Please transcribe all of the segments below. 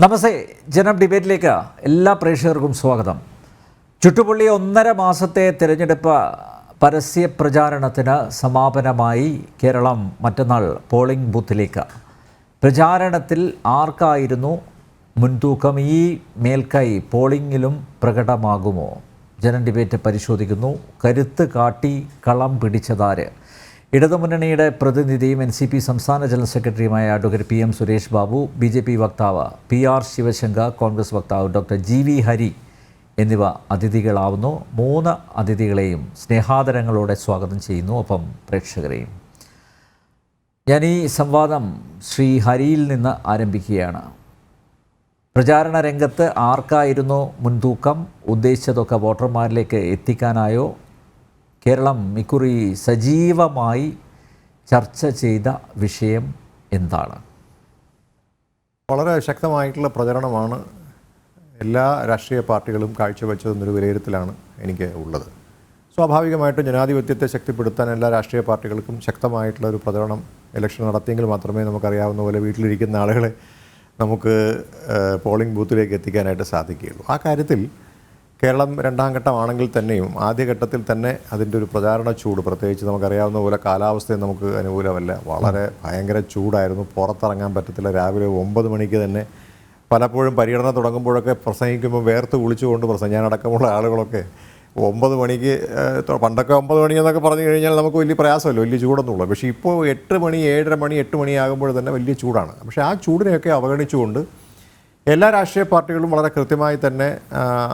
നമസ്തേ. ജനം ഡിബേറ്റിലേക്ക് എല്ലാ പ്രേക്ഷകർക്കും സ്വാഗതം. ചുട്ടുപൊള്ളി 1.5 മാസത്തെ തിരഞ്ഞെടുപ്പ് പരസ്യ പ്രചാരണത്തിന് സമാപനമായി കേരളം മറ്റന്നാൾ പോളിംഗ് ബൂത്തിലേക്ക്. പ്രചാരണത്തിൽ ആർക്കായിരുന്നു മുൻതൂക്കം? ഈ മേൽക്കൈ പോളിംഗിലും പ്രകടമാകുമോ? ജനം ഡിബേറ്റ് പരിശോധിക്കുന്നു. കരുത്ത് കാട്ടി കളം പിടിച്ചതാര്? ഇടതുമുന്നണിയുടെ പ്രതിനിധിയും NCP സംസ്ഥാന ജനറൽ സെക്രട്ടറിയുമായ advocate PM Suresh Babu, BJP വക്താവ് PR ശിവശങ്കർ, കോൺഗ്രസ് വക്താവ് ഡോക്ടർ GV ഹരി എന്നിവ അതിഥികളാവുന്നു. 3 അതിഥികളെയും സ്നേഹാദരങ്ങളോടെ സ്വാഗതം ചെയ്യുന്നു, ഒപ്പം പ്രേക്ഷകരെയും. ഞാൻ ഈ സംവാദം ശ്രീ ഹരിയിൽ നിന്ന് ആരംഭിക്കുകയാണ്. പ്രചാരണ രംഗത്ത് ആർക്കായിരുന്നു മുൻതൂക്കം? ഉദ്ദേശിച്ചതൊക്കെ വോട്ടർമാരിലേക്ക് എത്തിക്കാനായോ? കേരളം ഇക്കുറി സജീവമായി ചർച്ച ചെയ്ത വിഷയം എന്താണ്? വളരെ ശക്തമായിട്ടുള്ള പ്രചരണമാണ് എല്ലാ രാഷ്ട്രീയ പാർട്ടികളും കാഴ്ചവെച്ചതെന്നൊരു വിലയിരുത്തലാണ് എനിക്ക് ഉള്ളത്. സ്വാഭാവികമായിട്ടും ജനാധിപത്യത്തെ ശക്തിപ്പെടുത്താൻ എല്ലാ രാഷ്ട്രീയ പാർട്ടികൾക്കും ശക്തമായിട്ടുള്ള ഒരു പ്രചരണം ഇലക്ഷൻ നടത്തിയെങ്കിൽ മാത്രമേ നമുക്കറിയാവുന്ന പോലെ വീട്ടിലിരിക്കുന്ന ആളുകളെ നമുക്ക് പോളിംഗ് ബൂത്തിലേക്ക് എത്തിക്കാനായിട്ട് സാധിക്കുകയുള്ളൂ. ആ കാര്യത്തിൽ കേരളം 2ാം ഘട്ടമാണെങ്കിൽ തന്നെയും ആദ്യഘട്ടത്തിൽ തന്നെ അതിൻ്റെ ഒരു പ്രചാരണ ചൂട്, പ്രത്യേകിച്ച് നമുക്കറിയാവുന്ന പോലെ കാലാവസ്ഥയും നമുക്ക് അനുകൂലമല്ല. വളരെ ഭയങ്കര ചൂടായിരുന്നു, പുറത്തിറങ്ങാൻ പറ്റത്തില്ല. രാവിലെ 9 മണിക്ക് തന്നെ പലപ്പോഴും പര്യടനം തുടങ്ങുമ്പോഴൊക്കെ പ്രസംഗിക്കുമ്പോൾ വേർത്ത് കുളിച്ചുകൊണ്ട് ഞാനടക്കമുള്ള ആളുകളൊക്കെ 9 മണിക്ക്, പണ്ടൊക്കെ 9 മണി എന്നൊക്കെ പറഞ്ഞു കഴിഞ്ഞാൽ നമുക്ക് വലിയ പ്രയാസമല്ലോ, വലിയ ചൂടൊന്നുമില്ല. പക്ഷേ ഇപ്പോൾ 8 മണി, 7:30 മണി, 8 മണിയാകുമ്പോൾ തന്നെ വലിയ ചൂടാണ്. പക്ഷേ ആ ചൂടിനെയൊക്കെ അവഗണിച്ചുകൊണ്ട് എല്ലാ രാഷ്ട്രീയ പാർട്ടികളും വളരെ കൃത്യമായി തന്നെ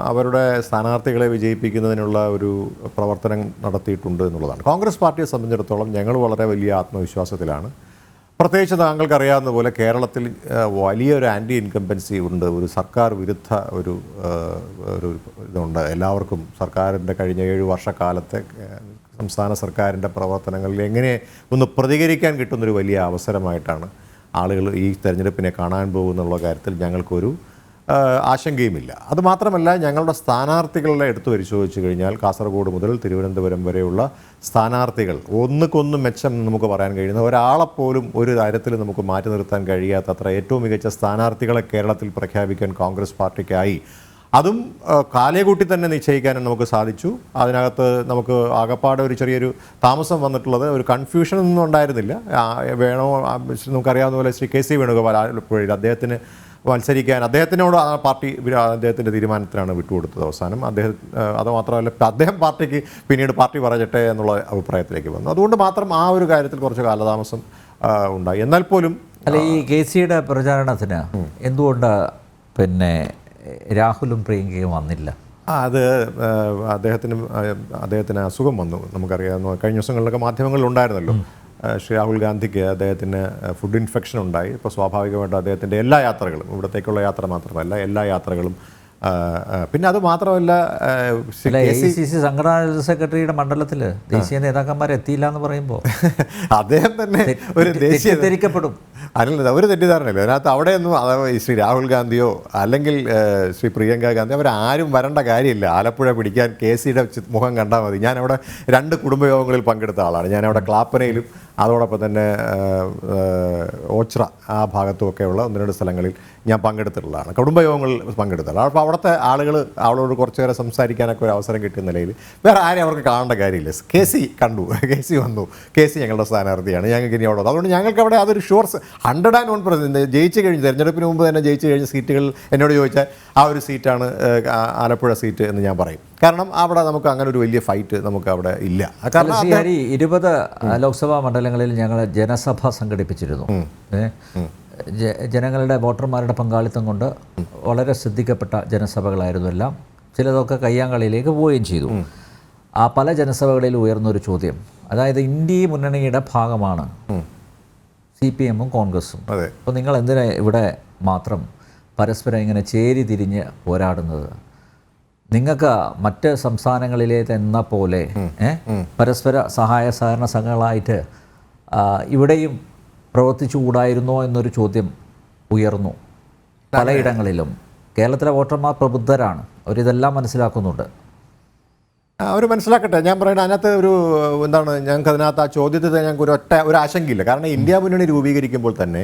അവരുടെ സ്ഥാനാർത്ഥികളെ വിജയിപ്പിക്കുന്നതിനുള്ള ഒരു പ്രവർത്തനം നടത്തിയിട്ടുണ്ട് എന്നുള്ളതാണ്. കോൺഗ്രസ് പാർട്ടിയെ സംബന്ധിച്ചിടത്തോളം ഞങ്ങൾ വളരെ വലിയ ആത്മവിശ്വാസത്തിലാണ്. പ്രത്യേകിച്ച് താങ്കൾക്കറിയാവുന്ന പോലെ കേരളത്തിൽ വലിയൊരു ആൻറ്റി ഇൻകംബൻസി ഉണ്ട്, ഒരു സർക്കാർ വിരുദ്ധ ഒരു ഇതുണ്ട്. എല്ലാവർക്കും സർക്കാരിൻ്റെ കഴിഞ്ഞ 7 വർഷക്കാലത്തെ സംസ്ഥാന സർക്കാരിൻ്റെ പ്രവർത്തനങ്ങളിൽ എങ്ങനെ ഒന്ന് പ്രതികരിക്കാൻ കിട്ടുന്നൊരു വലിയ അവസരമായിട്ടാണ് ആളുകൾ ഈ തെരഞ്ഞെടുപ്പിനെ കാണാൻ പോകുന്നുള്ള കാര്യത്തിൽ ഞങ്ങൾക്കൊരു ആശങ്കയുമില്ല. അതുമാത്രമല്ല, ഞങ്ങളുടെ സ്ഥാനാർത്ഥികളെ എടുത്തു പരിശോധിച്ച് കഴിഞ്ഞാൽ കാസർഗോഡ് മുതൽ തിരുവനന്തപുരം വരെയുള്ള സ്ഥാനാർത്ഥികൾ ഒന്നുക്കൊന്നും മെച്ചം നമുക്ക് പറയാൻ കഴിയുന്ന ഒരാളെപ്പോലും ഒരു കാര്യത്തിൽ നമുക്ക് മാറ്റി നിർത്താൻ കഴിയാത്തത്ര ഏറ്റവും മികച്ച സ്ഥാനാർത്ഥികളെ കേരളത്തിൽ പ്രഖ്യാപിക്കാൻ കോൺഗ്രസ് പാർട്ടിക്കായി. അതും കാലേകൂട്ടി തന്നെ നിശ്ചയിക്കാനും നമുക്ക് സാധിച്ചു. അതിനകത്ത് നമുക്ക് ആകപ്പാടെ ഒരു ചെറിയൊരു താമസം വന്നിട്ടുള്ളത്, ഒരു കൺഫ്യൂഷനൊന്നും ഉണ്ടായിരുന്നില്ല. വേണോ, നമുക്കറിയാവുന്ന പോലെ ശ്രീ KC വേണുഗോപാൽ ആലപ്പുഴയിൽ അദ്ദേഹത്തിന് മത്സരിക്കാൻ അദ്ദേഹത്തിനോട് ആ പാർട്ടി അദ്ദേഹത്തിൻ്റെ തീരുമാനത്തിനാണ് വിട്ടുകൊടുത്തത് അവസാനം. അതുമാത്രമല്ല, അദ്ദേഹം പാർട്ടിക്ക് പിന്നീട് പാർട്ടി പറയട്ടെ എന്നുള്ള അഭിപ്രായത്തിലേക്ക് വന്നു. അതുകൊണ്ട് മാത്രം ആ ഒരു കാര്യത്തിൽ കുറച്ച് കാലതാമസം ഉണ്ടായി. എന്നാൽ പോലും അല്ല, ഈ KCയുടെ പ്രചാരണത്തിന് എന്തുകൊണ്ട് രാഹുലും പ്രിയങ്കയും വന്നില്ല? അത് അദ്ദേഹത്തിന് അസുഖം വന്നു. നമുക്കറിയാവുന്ന കഴിഞ്ഞ ദിവസങ്ങളിലൊക്കെ മാധ്യമങ്ങളിൽ ഉണ്ടായിരുന്നല്ലോ. ശ്രീ രാഹുൽ ഗാന്ധിക്ക് അദ്ദേഹത്തിന് ഫുഡ് ഇൻഫെക്ഷൻ ഉണ്ടായി. ഇപ്പോൾ സ്വാഭാവികമായിട്ടും അദ്ദേഹത്തിൻ്റെ എല്ലാ യാത്രകളും, ഇവിടത്തേക്കുള്ള യാത്ര മാത്രമല്ല എല്ലാ യാത്രകളും, പിന്നെ അത് മാത്രമല്ല AICC സംഘടനാ ജനറൽ സെക്രട്ടറിയുടെ മണ്ഡലത്തിൽ ദേശീയ നേതാക്കന്മാർ എത്തിയില്ല എന്ന് പറയുമ്പോൾ അദ്ദേഹം തന്നെ ഒരു തെറ്റിദ്ധരിക്കപ്പെടും. അല്ല, ഒരു തെറ്റിദ്ധാരണയില്ല അതിനകത്ത്. അവിടെയൊന്നും ശ്രീ രാഹുൽ ഗാന്ധിയോ അല്ലെങ്കിൽ ശ്രീ പ്രിയങ്ക ഗാന്ധി അവരാരും വരേണ്ട കാര്യമില്ല. ആലപ്പുഴ പിടിക്കാൻ KCയുടെ മുഖം കണ്ടാൽ മതി. ഞാനവിടെ 2 കുടുംബയോഗങ്ങളിൽ പങ്കെടുത്ത ആളാണ്. ഞാനവിടെ ക്ലാപ്പനയിലും അതോടൊപ്പം തന്നെ ഓച്ര ആ ഭാഗത്തുമൊക്കെയുള്ള 1-2 സ്ഥലങ്ങളിൽ ഞാൻ പങ്കെടുത്തിട്ടുള്ളതാണ്, കുടുംബയോഗങ്ങളിൽ പങ്കെടുത്തിട്ടുള്ളത്. അപ്പോൾ അവിടുത്തെ ആളുകൾ അവളോട് കുറച്ച് നേരം സംസാരിക്കാനൊക്കെ ഒരു അവസരം കിട്ടിയ നിലയിൽ വേറെ ആരെയും അവർക്ക് കാണേണ്ട കാര്യമില്ല. KC കണ്ടു, KC വന്നു, KC ഞങ്ങളുടെ സ്ഥാനാർത്ഥിയാണ്, ഞങ്ങൾക്ക് ഇനി അവിടെ. അതുകൊണ്ട് ഞങ്ങൾക്ക് അവിടെ അതൊരു ഷുവർ 101% ജയിച്ചു കഴിഞ്ഞ്, തെരഞ്ഞെടുപ്പിന് മുമ്പ് തന്നെ ജയിച്ചു കഴിഞ്ഞ സീറ്റുകൾ എന്നോട് ചോദിച്ചാൽ ആ ഒരു സീറ്റാണ് ആലപ്പുഴ സീറ്റ് എന്ന് ഞാൻ പറയും. കാരണം അവിടെ നമുക്ക് അങ്ങനെ ഒരു വലിയ ഫൈറ്റ് നമുക്ക് അവിടെ ഇല്ല. കാരണം 20 ലോക്സഭാ മണ്ഡലങ്ങളിൽ ഞങ്ങൾ ജനസഭ സംഘടിപ്പിച്ചിരുന്നു. ജനങ്ങളുടെ വോട്ടർമാരുടെ പങ്കാളിത്തം കൊണ്ട് വളരെ ശ്രദ്ധിക്കപ്പെട്ട ജനസഭകളായിരുന്നു എല്ലാം. ചിലതൊക്കെ കയ്യാങ്കളിയിലേക്ക് പോവുകയും ചെയ്തു. ആ പല ജനസഭകളിലും ഉയർന്നൊരു ചോദ്യം, അതായത് ഇന്ത്യ മുന്നണിയുടെ ഭാഗമാണ് CPM-ഉം കോൺഗ്രസും. അപ്പോൾ നിങ്ങൾ എന്തിനാ ഇവിടെ മാത്രം പരസ്പരം ഇങ്ങനെ ചേരി തിരിഞ്ഞ് പോരാടുന്നത്? നിങ്ങൾക്ക് മറ്റ് സംസ്ഥാനങ്ങളിലേതെന്ന പോലെ പരസ്പര സഹായ സഹകരണ സംഘങ്ങളായിട്ട് ഇവിടെയും പ്രവർത്തിച്ചുകൂടായിരുന്നോ എന്നൊരു ചോദ്യം ഉയർന്നു പലയിടങ്ങളിലും. കേരളത്തിലെ വോട്ടർമാർ പ്രബുദ്ധരാണ്, അവരിതെല്ലാം മനസ്സിലാക്കുന്നുണ്ട്. അവർ മനസ്സിലാക്കട്ടെ. ഞാൻ പറയുന്നത് അതിനകത്ത് എന്താണ്, ഞങ്ങൾക്ക് അതിനകത്ത് ആ ചോദ്യത്തിൽ ഞങ്ങൾക്ക് ഒരു ആശങ്കയില്ല. കാരണം ഇന്ത്യ മുന്നണി രൂപീകരിക്കുമ്പോൾ തന്നെ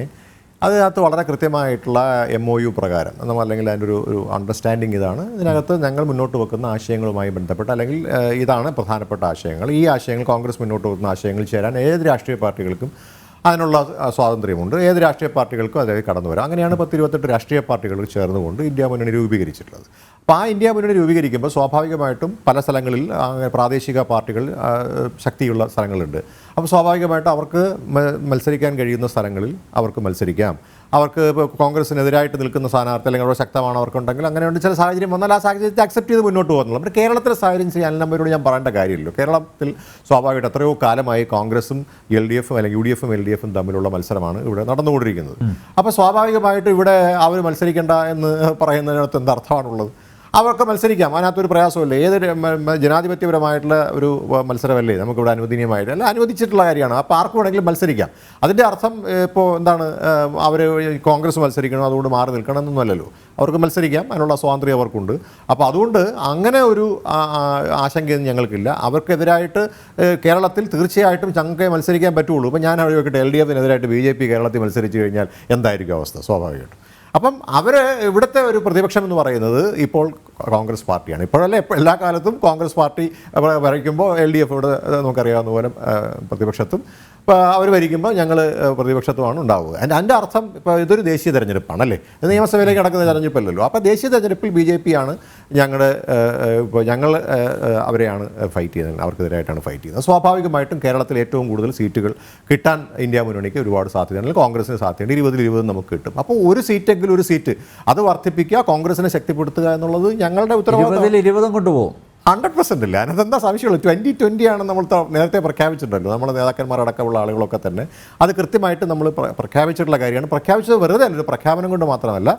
അതിനകത്ത് വളരെ കൃത്യമായിട്ടുള്ള MOU പ്രകാരം അല്ലെങ്കിൽ അതിൻ്റെ ഒരു അണ്ടർസ്റ്റാൻഡിങ് ഇതാണ്. ഇതിനകത്ത് ഞങ്ങൾ മുന്നോട്ട് വെക്കുന്ന ആശയങ്ങളുമായി ബന്ധപ്പെട്ട് അല്ലെങ്കിൽ ഇതാണ് പ്രധാനപ്പെട്ട ആശയങ്ങൾ. ഈ ആശയങ്ങൾ കോൺഗ്രസ് മുന്നോട്ട് വെക്കുന്ന ആശയങ്ങൾ ചേരാൻ ഏത് രാഷ്ട്രീയ പാർട്ടികൾക്കും അതിനുള്ള സ്വാതന്ത്ര്യമുണ്ട്. ഏത് രാഷ്ട്രീയ പാർട്ടികൾക്കും അതിലേക്ക് കടന്നു വരാം. അങ്ങനെയാണ് 28 രാഷ്ട്രീയ പാർട്ടികൾ ചേർന്നുകൊണ്ട് ഇന്ത്യ മുന്നണി രൂപീകരിച്ചിട്ടുള്ളത്. അപ്പോൾ ആ ഇന്ത്യ മുന്നണി രൂപീകരിക്കുമ്പോൾ സ്വാഭാവികമായിട്ടും പല സ്ഥലങ്ങളിൽ പ്രാദേശിക പാർട്ടികൾ ശക്തിയുള്ള സ്ഥലങ്ങളുണ്ട്. അപ്പോൾ സ്വാഭാവികമായിട്ടും അവർക്ക് മത്സരിക്കാൻ കഴിയുന്ന സ്ഥലങ്ങളിൽ അവർക്ക് മത്സരിക്കാം. അവർക്ക് ഇപ്പോൾ കോൺഗ്രസിനെതിരായിട്ട് നിൽക്കുന്ന സ്ഥാനാർത്ഥി അല്ലെങ്കിൽ അവിടെ ശക്തമാണ് അവർക്കുണ്ടെങ്കിൽ അങ്ങനെയുണ്ട്. ചില സാഹചര്യം വന്നാൽ ആ സാഹചര്യത്തെ അക്സെപ്റ്റ് ചെയ്ത് മുന്നോട്ട് പോകുന്നുള്ളൂ. അപ്പോൾ കേരളത്തിലെ സാഹചര്യം അനിൽ ഞാൻ പറയേണ്ട കാര്യമില്ലല്ലോ. കേരളത്തിൽ സ്വാഭാവികമായിട്ട് എത്രയോ കാലമായി കോൺഗ്രസും LDF അല്ലെങ്കിൽ UDF LDF തമ്മിലുള്ള മത്സരമാണ് ഇവിടെ നടന്നുകൊണ്ടിരിക്കുന്നത്. അപ്പോൾ സ്വാഭാവികമായിട്ടും ഇവിടെ അവർ മത്സരിക്കേണ്ട എന്ന് പറയുന്നതിനകത്ത് എന്ത് അർത്ഥമാണുള്ളത്? അവർക്ക് മത്സരിക്കാം, അതിനകത്തൊരു പ്രയാസമില്ല. ഏത് ജനാധിപത്യപരമായിട്ടുള്ള ഒരു മത്സരമല്ലേ നമുക്കിവിടെ അനുവദനീയമായിട്ട് അല്ല അനുവദിച്ചിട്ടുള്ള കാര്യമാണ്. അപ്പോൾ ആർക്ക് വേണമെങ്കിലും മത്സരിക്കാം. അതിൻ്റെ അർത്ഥം ഇപ്പോൾ എന്താണ് അവർ കോൺഗ്രസ് മത്സരിക്കണം അതുകൊണ്ട് മാറി നിൽക്കണം എന്നൊന്നുമല്ലല്ലോ. അവർക്ക് മത്സരിക്കാം, അതിനുള്ള സ്വാതന്ത്ര്യം അവർക്കുണ്ട്. അപ്പോൾ അതുകൊണ്ട് അങ്ങനെ ഒരു ആശങ്കയൊന്നും ഞങ്ങൾക്കില്ല. അവർക്കെതിരായിട്ട് കേരളത്തിൽ തീർച്ചയായിട്ടും ഞങ്ങൾക്ക് മത്സരിക്കാൻ പറ്റുള്ളൂ. ഇപ്പോൾ ഞാൻ ചോദിക്കട്ടെ, LDFനെതിരായിട്ട് BJP കേരളത്തിൽ മത്സരിച്ച് കഴിഞ്ഞാൽ എന്തായിരിക്കും അവസ്ഥ? സ്വാഭാവികമായിട്ടും അപ്പം അവർ ഇവിടുത്തെ ഒരു പ്രതിപക്ഷം എന്ന് പറയുന്നത് ഇപ്പോൾ കോൺഗ്രസ് പാർട്ടിയാണ്. ഇപ്പോഴല്ലേ എല്ലാ കാലത്തും കോൺഗ്രസ് പാർട്ടി ഭരിക്കുമ്പോൾ LDF ഇവിടെ നമുക്കറിയാവുന്ന പോലെ പ്രതിപക്ഷത്തും ഇപ്പോൾ അവർ ഭരിക്കുമ്പോൾ ഞങ്ങൾ പ്രതിപക്ഷത്തുമാണ് ഉണ്ടാവുക. അതിൻ്റെ അർത്ഥം ഇപ്പോൾ ഇതൊരു ദേശീയ തെരഞ്ഞെടുപ്പാണല്ലേ, നിയമസഭയിലേക്ക് നടക്കുന്ന തെരഞ്ഞെടുപ്പല്ലല്ലോ. അപ്പോൾ ദേശീയ തെരഞ്ഞെടുപ്പിൽ BJP ആണ് ഞങ്ങൾ അവരെയാണ് ഫൈറ്റ് ചെയ്യുന്നത്, അവർക്കെതിരായിട്ടാണ് ഫൈറ്റ് ചെയ്യുന്നത്. സ്വാഭാവികമായിട്ടും കേരളത്തിൽ ഏറ്റവും കൂടുതൽ സീറ്റുകൾ കിട്ടാൻ ഇന്ത്യ മുന്നണിക്ക് ഒരുപാട് സാധ്യതയുണ്ട്. കോൺഗ്രസിന് സാധ്യതയുണ്ട്. 20-20 നമുക്ക് കിട്ടും. അപ്പോൾ ഒരു സീറ്റെങ്കിലും ഒരു സീറ്റ് അത് വർദ്ധിപ്പിക്കുക, കോൺഗ്രസിനെ ശക്തിപ്പെടുത്തുക എന്നുള്ളത് ഞങ്ങളുടെ ഉത്തരവാദിത്തം. 20 കൊണ്ടുപോകും 100% ഇല്ല. അതിനെന്താ സംശയമുള്ളൂ? 2020 ആണ് നമ്മൾ നേരത്തെ പ്രഖ്യാപിച്ചിട്ടുണ്ടല്ലോ. നമ്മുടെ നേതാക്കന്മാരടക്കമുള്ള ആളുകളൊക്കെ തന്നെ അത് കൃത്യമായിട്ട് നമ്മൾ പ്രഖ്യാപിച്ചിട്ടുള്ള കാര്യമാണ്. പ്രഖ്യാപിച്ചത് വെറുതെ അല്ല, ഒരു പ്രഖ്യാപനം കൊണ്ട് മാത്രമല്ല.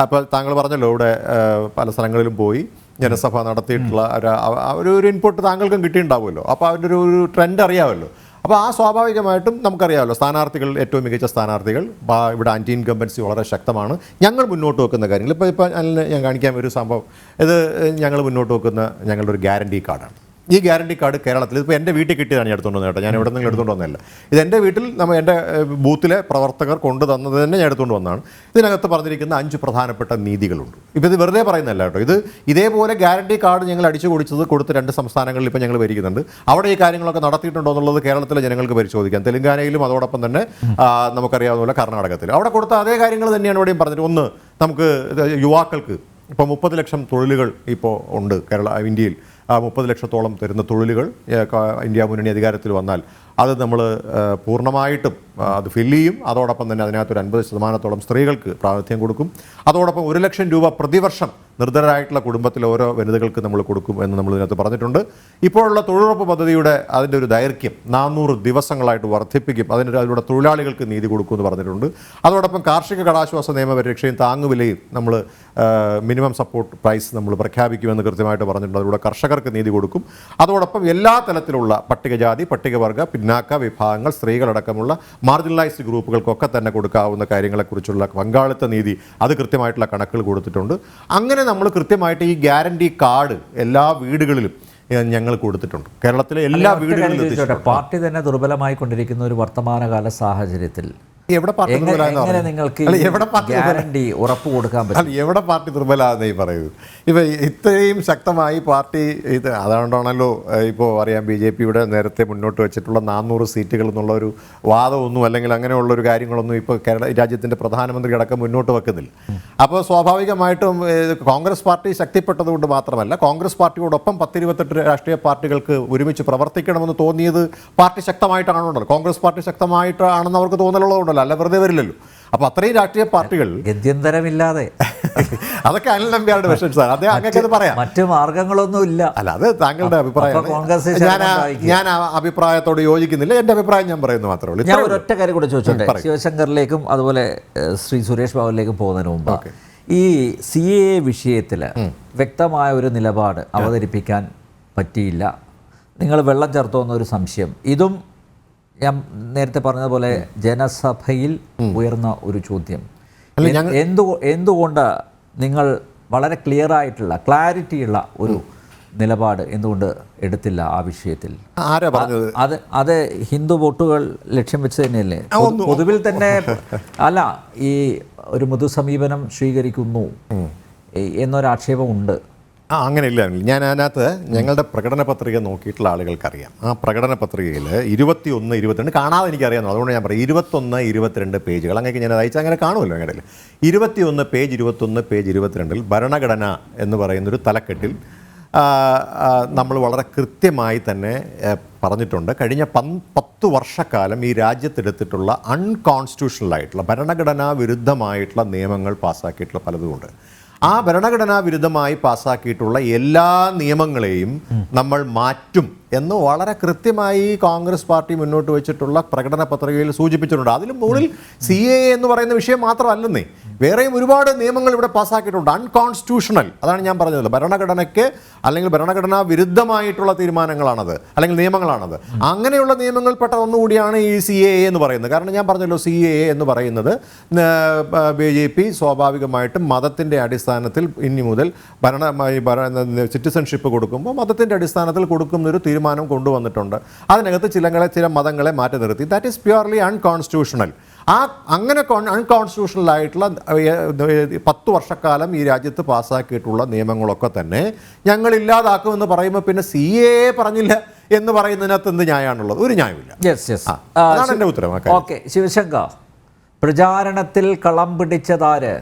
അപ്പോൾ താങ്കൾ പറഞ്ഞല്ലോ ഇവിടെ പല സ്ഥലങ്ങളിലും പോയി ജനസഭ നടത്തിയിട്ടുള്ള ഒരു ഇൻപുട്ട് താങ്കൾക്കും കിട്ടിയിട്ടുണ്ടാവുമല്ലോ. അപ്പോൾ അതിൻ്റെ ഒരു ട്രെൻഡ് അറിയാമല്ലോ. അപ്പോൾ ആ സ്വാഭാവികമായിട്ടും നമുക്കറിയാമല്ലോ, സ്ഥാനാർത്ഥികൾ ഏറ്റവും മികച്ച സ്ഥാനാർത്ഥികൾ ഇവിടെ ആൻറ്റി ഇൻകംബൻസി വളരെ ശക്തമാണ്. ഞങ്ങൾ മുന്നോട്ട് വെക്കുന്ന കാര്യങ്ങൾ ഇപ്പോൾ ഞാൻ കാണിക്കാൻ ഒരു സംഭവം, ഇത് ഞങ്ങൾ മുന്നോട്ട് വെക്കുന്ന ഞങ്ങളുടെ ഒരു ഗ്യാരണ്ടി കാർഡാണ്. ഈ ഗ്യാരണ്ടി കാർഡ് കേരളത്തിൽ ഇപ്പോൾ എൻ്റെ വീട്ടിൽ കിട്ടിയതാണ് ഞാൻ എടുത്തുകൊണ്ട് വന്നത് കേട്ടോ. ഞാൻ എവിടെ നിന്നും എടുത്തുകൊണ്ട് വന്നതല്ല. ഇത് എൻ്റെ വീട്ടിൽ എൻ്റെ ബൂത്തിലെ പ്രവർത്തകർ കൊണ്ടു തന്നത് തന്നെ ഞാൻ എടുത്തുകൊണ്ട് വന്നതാണ്. ഇതിനകത്ത് പറഞ്ഞിരിക്കുന്ന 5 പ്രധാനപ്പെട്ട നീതികളുണ്ട്. ഇപ്പോൾ ഇത് വെറുതെ പറയുന്നതല്ല കേട്ടോ. ഇതേപോലെ ഗ്യാരണ്ടി കാർഡ് ഞങ്ങൾ അടിച്ചു കൊടുത്ത് 2 സംസ്ഥാനങ്ങളിൽ ഇപ്പോൾ ഞങ്ങൾ ഭരിക്കുന്നുണ്ട്. അവിടെ ഈ കാര്യങ്ങളൊക്കെ നടത്തിയിട്ടുണ്ടോ എന്നുള്ളത് കേരളത്തിലെ ജനങ്ങൾക്ക് പരിശോധിക്കാം. തെലങ്കാനയിലും അതോടൊപ്പം തന്നെ നമുക്കറിയാവുന്ന പോലെ കർണാടകത്തിലും അവിടെ കൊടുത്ത അതേ കാര്യങ്ങൾ തന്നെയാണ് ഇവിടെയും പറഞ്ഞിട്ട്. ഒന്ന്, നമുക്ക് യുവാക്കൾക്ക് ഇപ്പോൾ 30 ലക്ഷം തൊഴിലുകൾ ഇപ്പോൾ ഉണ്ട് ഇന്ത്യയിൽ. 30 ലക്ഷത്തോളം തരുന്ന തൊഴിലുകൾ ഇന്ത്യ മുന്നണി അധികാരത്തിൽ വന്നാൽ അത് നമ്മൾ പൂർണ്ണമായിട്ടും അത് ഫില്ല് ചെയ്യും. അതോടൊപ്പം തന്നെ അതിനകത്തൊരു 50% സ്ത്രീകൾക്ക് പ്രാതിനിധ്യം കൊടുക്കും. അതോടൊപ്പം 1 ലക്ഷം രൂപ പ്രതിവർഷം നിർധനരായിട്ടുള്ള കുടുംബത്തിലെ ഓരോ വനിതകൾക്ക് നമ്മൾ കൊടുക്കും എന്ന് നമ്മൾ ഇതിനകത്ത് പറഞ്ഞിട്ടുണ്ട്. ഇപ്പോഴുള്ള തൊഴിലുറപ്പ് പദ്ധതിയുടെ അതിൻ്റെ ഒരു ദൈർഘ്യം 400 ദിവസങ്ങളായിട്ട് വർദ്ധിപ്പിക്കും. അതിലൂടെ തൊഴിലാളികൾക്ക് നീതി കൊടുക്കുമെന്ന് പറഞ്ഞിട്ടുണ്ട്. അതോടൊപ്പം കാർഷിക കടാശ്വാസ നിയമപരീക്ഷയും താങ്ങുവിലയും നമ്മൾ മിനിമം സപ്പോർട്ട് പ്രൈസ് നമ്മൾ പ്രഖ്യാപിക്കുമെന്ന് കൃത്യമായിട്ട് പറഞ്ഞിട്ടുണ്ട്. അതിലൂടെ കർഷകർക്ക് നീതി കൊടുക്കും. അതോടൊപ്പം എല്ലാ തലത്തിലുള്ള പട്ടികജാതി, പട്ടികവർഗ, പിന്നാക്ക വിഭാഗങ്ങൾ, സ്ത്രീകളടക്കമുള്ള മാർജിനലൈസ്ഡ് ഗ്രൂപ്പുകൾക്കൊക്കെ തന്നെ കൊടുക്കാവുന്ന കാര്യങ്ങളെക്കുറിച്ചുള്ള പങ്കാളിത്ത നീതി അത് കൃത്യമായിട്ടുള്ള കണക്കുകൾ കൊടുത്തിട്ടുണ്ട്. അങ്ങനെ നമ്മൾ കൃത്യമായിട്ട് ഈ ഗ്യാരണ്ടി കാർഡ് എല്ലാ വീടുകളിലും ഞങ്ങൾ കൊടുത്തിട്ടുണ്ട്. കേരളത്തിലെ എല്ലാ വീടുകളിലും. പാർട്ടി തന്നെ ദുർബലമായി കൊണ്ടിരിക്കുന്ന ഒരു വർത്തമാനകാല സാഹചര്യത്തിൽ എവിടെ പാർട്ടി ഉറപ്പ് കൊടുക്കാൻ പറ്റും? എവിടെ പാർട്ടി ദുർബലാന്ന് ഈ പറയുന്നത്? ഇപ്പം ഇത്രയും ശക്തമായി പാർട്ടി ഇത് അതുകൊണ്ടാണല്ലോ ഇപ്പോൾ അറിയാം BJPയുടെ നേരത്തെ മുന്നോട്ട് വെച്ചിട്ടുള്ള 400 സീറ്റുകൾ എന്നുള്ള ഒരു വാദമൊന്നും അല്ലെങ്കിൽ അങ്ങനെയുള്ളൊരു കാര്യങ്ങളൊന്നും ഇപ്പോൾ രാജ്യത്തിൻ്റെ പ്രധാനമന്ത്രി അടക്കം മുന്നോട്ട് വെക്കുന്നില്ല. അപ്പോൾ സ്വാഭാവികമായിട്ടും കോൺഗ്രസ് പാർട്ടി ശക്തിപ്പെട്ടതുകൊണ്ട് മാത്രമല്ല, കോൺഗ്രസ് പാർട്ടിയോടൊപ്പം 28 രാഷ്ട്രീയ പാർട്ടികൾക്ക് ഒരുമിച്ച് പ്രവർത്തിക്കണമെന്ന് തോന്നിയത് പാർട്ടി ശക്തമായിട്ടാണുണ്ടല്ലോ. കോൺഗ്രസ് പാർട്ടി ശക്തമായിട്ടാണെന്ന് അവർക്ക് തോന്നലുള്ളതുകൊണ്ടല്ലോ, അല്ല വെറുതെ വരില്ലല്ലോ. അപ്പോൾ അത്രയും രാഷ്ട്രീയ പാർട്ടികൾ ഗത്യന്തരമില്ലാതെ അതൊക്കെ അനിൽ നമ്പ്യാരുടെ വിഷയം സാർ, അദ്ദേഹം അങ്ങനെ പറയാം, മറ്റു മാർഗങ്ങളൊന്നും ഇല്ല. അല്ല, അത് താങ്കളുടെ അഭിപ്രായം. ഞാൻ ആ അഭിപ്രായത്തോട് യോജിക്കുന്നില്ല. എൻ്റെ അഭിപ്രായം ഞാൻ പറയുന്നത് മാത്രമേ ഉള്ളൂ. ഞാൻ ഒരൊറ്റ കാര്യം കൂടെ ചോദിച്ചോട്ടെ, ശിവശങ്കറിലേക്കും അതുപോലെ ശ്രീ സുരേഷ് ബാബുവിലേക്കും പോകുന്നതിന് മുമ്പ് ഈ CAA വിഷയത്തിൽ വ്യക്തമായ ഒരു നിലപാട് അവതരിപ്പിക്കാൻ പറ്റിയില്ല. നിങ്ങൾ വെള്ളം ചേർത്തോ എന്നൊരു സംശയം. ഇതും ഞാൻ നേരത്തെ പറഞ്ഞതുപോലെ ജനസഭയിൽ ഉയർന്ന ഒരു ചോദ്യം. എന്തുകൊണ്ട് നിങ്ങൾ വളരെ ക്ലിയറായിട്ടുള്ള ക്ലാരിറ്റിയുള്ള ഒരു നിലപാട് എന്തുകൊണ്ട് എടുത്തില്ല ആ വിഷയത്തിൽ? ആരാ പറഞ്ഞത്? അത് ഹിന്ദു വോട്ടുകൾ ലക്ഷ്യം വെച്ച് തന്നെയല്ലേ? പൊതുവിൽ തന്നെ അല്ല, ഈ ഒരു മൃദു സമീപനം സ്വീകരിക്കുന്നു എന്നൊരാക്ഷേപമുണ്ട്. അങ്ങനെയില്ല. ഞാൻ അതിനകത്ത് ഞങ്ങളുടെ പ്രകടന പത്രിക നോക്കിയിട്ടുള്ള ആളുകൾക്കറിയാം. ആ പ്രകടന പത്രികയിൽ 21, 22 കാണാതെ എനിക്കറിയാമോ, അതുകൊണ്ട് ഞാൻ പറയും 21, 22 പേജുകൾ അങ്ങനെ ഞാൻ അയച്ചാൽ അങ്ങനെ കാണുമല്ലോ. ഞങ്ങളുടെ 21 പേജ് 21 പേജ് 22 ഭരണഘടന എന്ന് പറയുന്നൊരു തലക്കെട്ടിൽ നമ്മൾ വളരെ കൃത്യമായി തന്നെ പറഞ്ഞിട്ടുണ്ട്. കഴിഞ്ഞ 10 വർഷക്കാലം ഈ രാജ്യത്തെടുത്തിട്ടുള്ള അൺകോൺസ്റ്റിറ്റ്യൂഷണലായിട്ടുള്ള ഭരണഘടനാ വിരുദ്ധമായിട്ടുള്ള നിയമങ്ങൾ പാസ്സാക്കിയിട്ടുള്ള പലതുമുണ്ട്. ആ ഭരണഘടനാ വിരുദ്ധമായി പാസ്സാക്കിയിട്ടുള്ള എല്ലാ നിയമങ്ങളെയും നമ്മൾ മാറ്റും എന്ന് വളരെ കൃത്യമായി കോൺഗ്രസ് പാർട്ടി മുന്നോട്ട് വെച്ചിട്ടുള്ള പ്രകടന പത്രികയിൽ സൂചിപ്പിച്ചിട്ടുണ്ട്. അതിലും മുകളിൽ CAA എന്ന് പറയുന്ന വിഷയം മാത്രമല്ലെന്നേ, വേറെയും ഒരുപാട് നിയമങ്ങൾ ഇവിടെ പാസ്സാക്കിയിട്ടുണ്ട്. അൺകോൺസ്റ്റിറ്റ്യൂഷണൽ, അതാണ് ഞാൻ പറഞ്ഞത്. ഭരണഘടനയ്ക്ക് അല്ലെങ്കിൽ ഭരണഘടനാ വിരുദ്ധമായിട്ടുള്ള തീരുമാനങ്ങളാണത്, അല്ലെങ്കിൽ നിയമങ്ങളാണത്. അങ്ങനെയുള്ള നിയമങ്ങൾപ്പെട്ട ഒന്നുകൂടിയാണ് ഈ CAA എന്ന് പറയുന്നത്. കാരണം ഞാൻ പറഞ്ഞല്ലോ, CAA എന്ന് പറയുന്നത് BJP സ്വാഭാവികമായിട്ടും മതത്തിൻ്റെ അടിസ്ഥാനത്തിൽ ഇനി മുതൽ സിറ്റിസൺഷിപ്പ് കൊടുക്കുമ്പോൾ മതത്തിൻ്റെ അടിസ്ഥാനത്തിൽ കൊടുക്കുന്നൊരു തീരുമാനം കൊണ്ടുവന്നിട്ടുണ്ട്. അതിനകത്ത് ചില മതങ്ങളെ മാറ്റി നിർത്തി. That is purely unconstitutional. അങ്ങനെ അൺകോൺസ്റ്റിറ്റ്യൂഷണൽ ആയിട്ടുള്ള 10 വർഷക്കാലം ഈ രാജ്യത്ത് പാസ്സാക്കിയിട്ടുള്ള നിയമങ്ങളൊക്കെ തന്നെ ഞങ്ങൾ ഇല്ലാതാക്കുമെന്ന് പറയുമ്പോൾ പിന്നെ CAA പറഞ്ഞില്ല എന്ന് പറയുന്നതിനകത്ത് എന്ത് ന്യായമാണുള്ളത്? ഒരു ന്യായമില്ല. അതാണ് എൻ്റെ ഉത്തരം. ഓക്കെ, ശിവശങ്കർ, പ്രചാരണത്തിൽ കളം പിടിച്ചതാര്?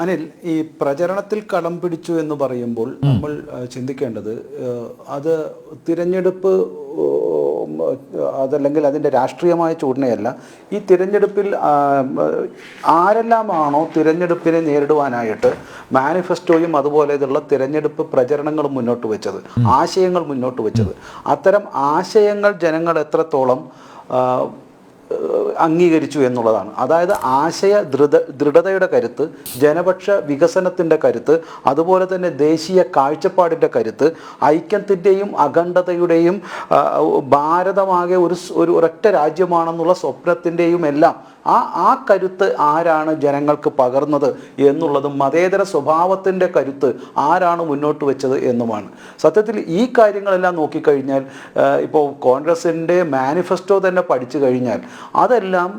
അനിൽ, ഈ പ്രചരണത്തിൽ കളം പിടിച്ചു എന്ന് പറയുമ്പോൾ നമ്മൾ ചിന്തിക്കേണ്ടത് അത് തിരഞ്ഞെടുപ്പ് അതല്ലെങ്കിൽ അതിൻ്റെ രാഷ്ട്രീയമായ ചൂടനയല്ല. ഈ തിരഞ്ഞെടുപ്പിൽ ആരെല്ലാമാണോ തിരഞ്ഞെടുപ്പിനെ നേരിടുവാനായിട്ട് മാനിഫെസ്റ്റോയും അതുപോലെയുള്ള തിരഞ്ഞെടുപ്പ് പ്രചരണങ്ങളും മുന്നോട്ട് വെച്ചത്, ആശയങ്ങൾ മുന്നോട്ട് വെച്ചത്, അത്തരം ആശയങ്ങൾ ജനങ്ങൾ എത്രത്തോളം അംഗീകരിച്ചു എന്നുള്ളതാണ്. അതായത് ആശയ ദൃഢതയുടെ കരുത്ത്, ജനപക്ഷ വികസനത്തിൻ്റെ കരുത്ത്, അതുപോലെ തന്നെ ദേശീയ കാഴ്ചപ്പാടിൻ്റെ കരുത്ത്, ഐക്യത്തിൻ്റെയും അഖണ്ഡതയുടെയും ഭാരതമാകെ ഒരു ഒരൊറ്റ രാജ്യമാണെന്നുള്ള സ്വപ്നത്തിൻ്റെയും എല്ലാം ആ കരുത്ത് ആരാണ് ജനങ്ങൾക്ക് പകർന്നത് എന്നുള്ളതും മതേതര സ്വഭാവത്തിൻ്റെ കരുത്ത് ആരാണ് മുന്നോട്ട് വെച്ചത് എന്നുമാണ്. സത്യത്തിൽ ഈ കാര്യങ്ങളെല്ലാം നോക്കിക്കഴിഞ്ഞാൽ ഇപ്പോൾ കോൺഗ്രസിൻ്റെ മാനിഫെസ്റ്റോ തന്നെ പഠിച്ചു കഴിഞ്ഞാൽ അതെല്ലാം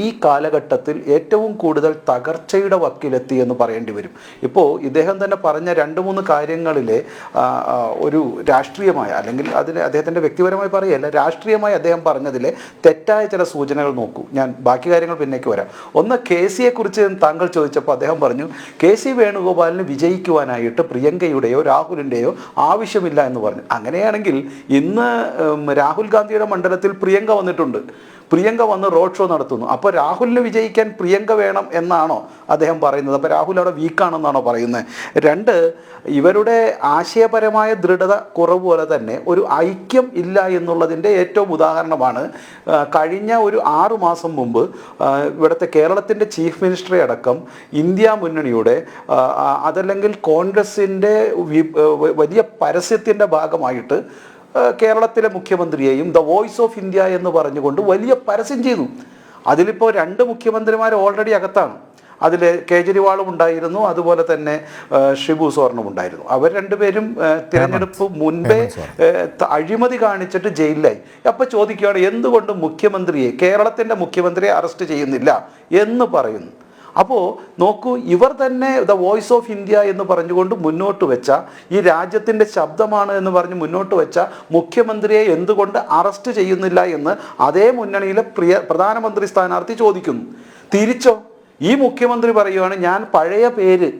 ഈ കാലഘട്ടത്തിൽ ഏറ്റവും കൂടുതൽ തകർച്ചയുടെ വക്കിലെത്തി എന്ന് പറയേണ്ടി വരും. ഇപ്പോൾ ഇദ്ദേഹം തന്നെ പറഞ്ഞ 2-3 കാര്യങ്ങളിലെ ഒരു രാഷ്ട്രീയമായ, അല്ലെങ്കിൽ അതിന് അദ്ദേഹത്തിൻ്റെ വ്യക്തിപരമായി പറയുകയല്ല, രാഷ്ട്രീയമായി അദ്ദേഹം പറഞ്ഞതിലെ തെറ്റായ ചില സൂചനകൾ നോക്കൂ. ഞാൻ ബാക്കി കാര്യങ്ങൾ പിന്നേക്ക് വരാം. ഒന്ന്, KCയെ കുറിച്ച് താങ്കൾ ചോദിച്ചപ്പോൾ അദ്ദേഹം പറഞ്ഞു KC വേണുഗോപാലിന് വിജയിക്കുവാനായിട്ട് പ്രിയങ്കയുടെയോ രാഹുലിൻ്റെയോ ആവശ്യമില്ല എന്ന് പറഞ്ഞു. അങ്ങനെയാണെങ്കിൽ ഇന്ന് രാഹുൽ ഗാന്ധിയുടെ മണ്ഡലത്തിൽ പ്രിയങ്ക വന്നിട്ടുണ്ട്. പ്രിയങ്ക വന്ന് റോഡ് ഷോ നടത്തുന്നു. അപ്പോൾ രാഹുലിന് വിജയിക്കാൻ പ്രിയങ്ക വേണം എന്നാണോ അദ്ദേഹം പറയുന്നത്? അപ്പോൾ രാഹുൽ അവിടെ വീക്കാണെന്നാണോ പറയുന്നത്? 2, ഇവരുടെ ആശയപരമായ ദൃഢത കുറവ് പോലെ തന്നെ ഒരു ഐക്യം ഇല്ല എന്നുള്ളതിൻ്റെ ഏറ്റവും ഉദാഹരണമാണ് കഴിഞ്ഞ ഒരു 6 മാസം മുമ്പ് ഇവിടുത്തെ കേരളത്തിൻ്റെ ചീഫ് മിനിസ്റ്ററെ അടക്കം ഇന്ത്യ മുന്നണിയുടെ അതല്ലെങ്കിൽ കോൺഗ്രസിൻ്റെ വലിയ പരസ്യത്തിൻ്റെ ഭാഗമായിട്ട് കേരളത്തിലെ മുഖ്യമന്ത്രിയെയും ദ വോയിസ് ഓഫ് ഇന്ത്യ എന്ന് പറഞ്ഞുകൊണ്ട് വലിയ പരസ്യം ചെയ്തു. അതിലിപ്പോൾ 2 മുഖ്യമന്ത്രിമാർ ഓൾറെഡി അകത്താണ്. അതിൽ കേജ്രിവാളും ഉണ്ടായിരുന്നു, അതുപോലെ തന്നെ ഷിബു സോറനും ഉണ്ടായിരുന്നു. അവർ 2 പേരും തിരഞ്ഞെടുപ്പ് മുൻപേ അഴിമതി കാണിച്ചിട്ട് ജയിലിലായി. അപ്പോൾ ചോദിക്കുകയാണ്, എന്തുകൊണ്ട് കേരളത്തിൻ്റെ മുഖ്യമന്ത്രിയെ അറസ്റ്റ് ചെയ്യുന്നില്ല എന്ന് പറയുന്നു. അപ്പോൾ നോക്കൂ, ഇവർ തന്നെ ദ വോയിസ് ഓഫ് ഇന്ത്യ എന്ന് പറഞ്ഞുകൊണ്ട് മുന്നോട്ട് വെച്ച, ഈ രാജ്യത്തിൻ്റെ ശബ്ദമാണ് എന്ന് പറഞ്ഞ് മുന്നോട്ട് വെച്ച മുഖ്യമന്ത്രിയെ എന്തുകൊണ്ട് അറസ്റ്റ് ചെയ്യുന്നില്ല എന്ന് അതേ മുന്നണിയിലെ പ്രധാനമന്ത്രി സ്ഥാനാർത്ഥി ചോദിക്കുന്നു. തിരിച്ചോ, ഈ മുഖ്യമന്ത്രി പറയുകയാണ്, ഞാൻ പഴയ പേര്,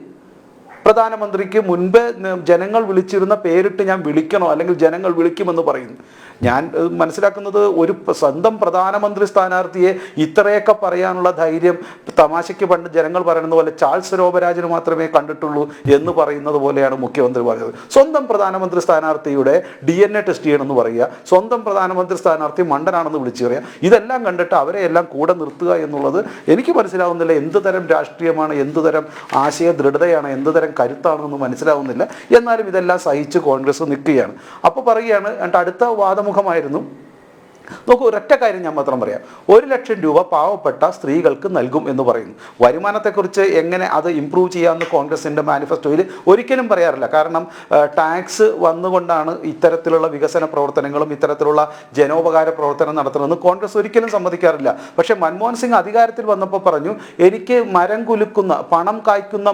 പ്രധാനമന്ത്രിക്ക് മുൻപ് ജനങ്ങൾ വിളിച്ചിരുന്ന പേരിട്ട് ഞാൻ വിളിക്കണോ, അല്ലെങ്കിൽ ജനങ്ങൾ വിളിക്കുമെന്ന് പറയുന്നു. ഞാൻ മനസ്സിലാക്കുന്നത് ഒരു സ്വന്തം പ്രധാനമന്ത്രി സ്ഥാനാർത്ഥിയെ ഇത്രയൊക്കെ പറയാനുള്ള ധൈര്യം തമാശയ്ക്ക് പണ്ട് ജനങ്ങൾ പറയുന്നത് പോലെ ചാൾസ് രോബരാജിന് മാത്രമേ കണ്ടിട്ടുള്ളൂ എന്ന് പറയുന്നത് പോലെയാണ് മുഖ്യമന്ത്രി പറയുന്നത്. സ്വന്തം പ്രധാനമന്ത്രി സ്ഥാനാർത്ഥിയുടെ DNA ടെസ്റ്റ് ചെയ്യണമെന്ന് പറയുക, സ്വന്തം പ്രധാനമന്ത്രി സ്ഥാനാർത്ഥി മണ്ടനാണെന്ന് വിളിച്ചു പറയുക. ഇതെല്ലാം കണ്ടിട്ട് അവരെ എല്ലാം കൂടെ നിർത്തുക എന്നുള്ളത് എനിക്ക് മനസ്സിലാവുന്നില്ല. എന്ത് തരം രാഷ്ട്രീയമാണ്, എന്ത് തരം ആശയ ദൃഢതയാണ്, എന്ത് തരം കരുത്താണെന്ന് മനസ്സിലാവുന്നില്ല. എന്നാലും ഇതെല്ലാം സഹിച്ച് കോൺഗ്രസ് നിൽക്കുകയാണ്. അപ്പോൾ പറയുകയാണ്, അടുത്ത വാദമുഖമായിരുന്നു നോക്കൂ, ഒരൊറ്റ കാര്യം ഞാൻ മാത്രം പറയാം. 1 ലക്ഷം രൂപ പാവപ്പെട്ട സ്ത്രീകൾക്ക് നൽകും എന്ന് പറയുന്നു. വരുമാനത്തെക്കുറിച്ച് എങ്ങനെ അത് ഇമ്പ്രൂവ് ചെയ്യാമെന്ന് കോൺഗ്രസിൻ്റെ മാനിഫെസ്റ്റോയിൽ ഒരിക്കലും പറയാറില്ല. കാരണം ടാക്സ് വന്നുകൊണ്ടാണ് ഇത്തരത്തിലുള്ള വികസന പ്രവർത്തനങ്ങളും ഇത്തരത്തിലുള്ള ജനോപകാര പ്രവർത്തനം നടത്തുന്നതെന്ന് കോൺഗ്രസ് ഒരിക്കലും സമ്മതിക്കാറില്ല. പക്ഷേ മൻമോഹൻ സിംഗ് അധികാരത്തിൽ വന്നപ്പോൾ പറഞ്ഞു, എനിക്ക് മരം കുലുക്കുന്ന, പണം കായ്ക്കുന്ന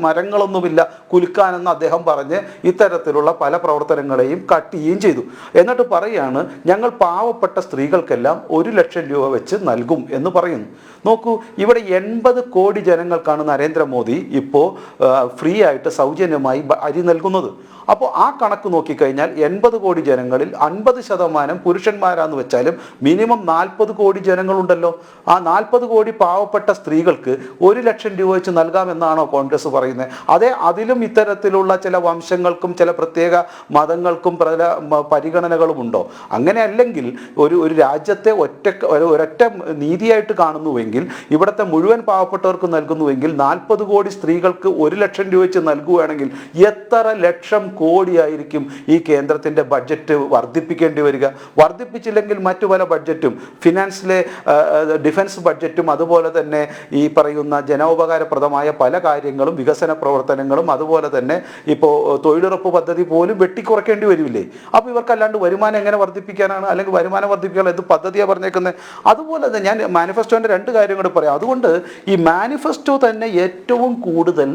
മരങ്ങളൊന്നുമില്ല കുലുക്കാനെന്ന് അദ്ദേഹം പറഞ്ഞ് ഇത്തരത്തിലുള്ള പല പ്രവർത്തനങ്ങളെയും കട്ട് ചെയ്യുകയും ചെയ്തു. എന്നിട്ട് പറയുകയാണ്, ഞങ്ങൾ പാവപ്പെട്ട സ്ത്രീകൾക്കെല്ലാം 1 ലക്ഷം രൂപ വെച്ച് നൽകും എന്ന് പറയുന്നു. നോക്കൂ, ഇവിടെ 80 കോടി ജനങ്ങൾക്കാണ് നരേന്ദ്രമോദി ഇപ്പോൾ ഫ്രീ ആയിട്ട് സൗജന്യമായി അരി നൽകുന്നത്. അപ്പോൾ ആ കണക്ക് നോക്കിക്കഴിഞ്ഞാൽ 80 കോടി ജനങ്ങളിൽ 50% പുരുഷന്മാരാന്ന് വെച്ചാലും മിനിമം 40 കോടി ജനങ്ങളുണ്ടല്ലോ. ആ 40 കോടി പാവപ്പെട്ട സ്ത്രീകൾക്ക് 1 ലക്ഷം രൂപ വെച്ച് നൽകാമെന്നാണോ കോൺഗ്രസ് പറയുന്നത്? അതെ, അതിലും ഇത്തരത്തിലുള്ള ചില വംശങ്ങൾക്കും ചില പ്രത്യേക മതങ്ങൾക്കും പല പരിഗണനകളും ഉണ്ടോ? അങ്ങനെ അല്ലെങ്കിൽ ഒരു രാജ്യത്തെ ഒരൊറ്റ നീതിയായിട്ട് കാണുന്നുവെങ്കിൽ, ഇവിടുത്തെ മുഴുവൻ പാവപ്പെട്ടവർക്ക് നൽകുന്നുവെങ്കിൽ, 40 കോടി സ്ത്രീകൾക്ക് 1 ലക്ഷം രൂപ വെച്ച് നൽകുകയാണെങ്കിൽ എത്ര ലക്ഷം കോടിയായിരിക്കും ഈ കേന്ദ്രത്തിൻ്റെ ബഡ്ജറ്റ് വർദ്ധിപ്പിക്കേണ്ടി വരിക? വർദ്ധിപ്പിച്ചില്ലെങ്കിൽ മറ്റു പല ബഡ്ജറ്റും, ഫിനാൻസിലെ ഡിഫൻസ് ബഡ്ജറ്റും അതുപോലെ തന്നെ ഈ പറയുന്ന ജനോപകാരപ്രദമായ പല കാര്യങ്ങളും, വികസന പ്രവർത്തനങ്ങളും, അതുപോലെ തന്നെ ഇപ്പോൾ തൊഴിലുറപ്പ് പദ്ധതി പോലും വെട്ടിക്കുറയ്ക്കേണ്ടി വരില്ലേ? അപ്പോൾ ഇവർക്കല്ലാണ്ട് വരുമാനം എങ്ങനെ വർദ്ധിപ്പിക്കാനാണ്? അല്ലെങ്കിൽ വരുമാനം വർദ്ധിപ്പിക്കാൻ എന്ത് പദ്ധതിയാണ് പറഞ്ഞേക്കുന്നത്? അതുപോലെ തന്നെ ഞാൻ മാനിഫെസ്റ്റോൻ്റെ 2 കാര്യം കൂടി പറയാം. അതുകൊണ്ട് ഈ മാനിഫെസ്റ്റോ തന്നെ ഏറ്റവും കൂടുതൽ